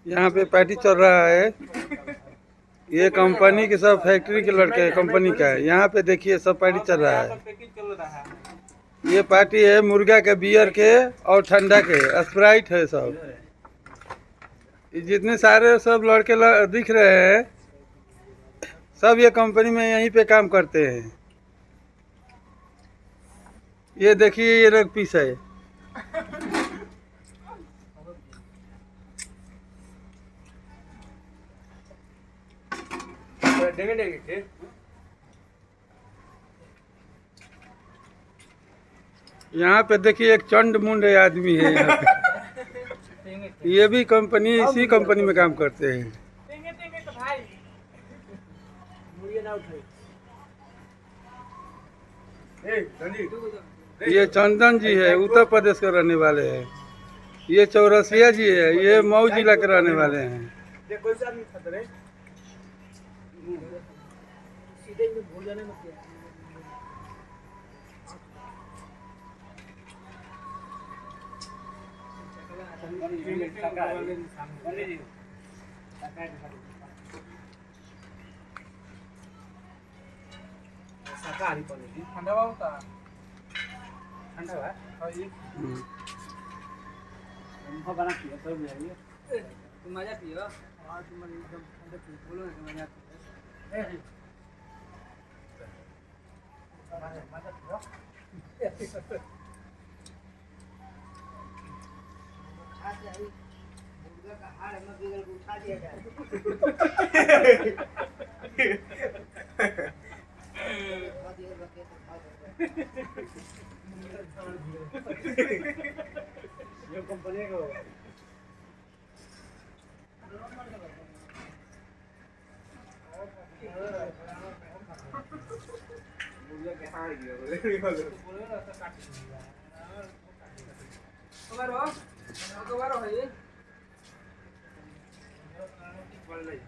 यहाँ पे पार्टी चल रहा है। ये कंपनी के सब फैक्ट्री के लड़के कंपनी का है। यहाँ पे देखिए सब पार्टी चल रहा है। ये पार्टी है मुर्गा के, बियर के और ठंडा के, स्प्राइट है सब। जितने सारे सब लड़के दिख रहे हैं सब ये कंपनी में यहीं पे काम करते हैं। ये देखिए ये लेग पीस है। यहाँ पे देखिए एक चंड मुंड आदमी है यहाँ पे। ये भी कंपनी, इसी कंपनी में काम करते हैं। ये चंदन जी है, उत्तर प्रदेश के रहने वाले हैं। ये चौरसिया जी है, ये मऊ जिला के रहने वाले हैं। शाकाहारी पनीर ठंडा होता ठंडा है और ये हमको बना पियो तो जाइए तुम मजा पियो हां तुम एकदम ठंडा पियो बोलो ना मजा पियो मजा पियो खा जाई मुर्गा का हाड़ में बिगल को उठा दिया जाए ये कंपनी को मुर्गा के हाड़ गया बोले ना तो काट दिया कबारो है ये बोल नहीं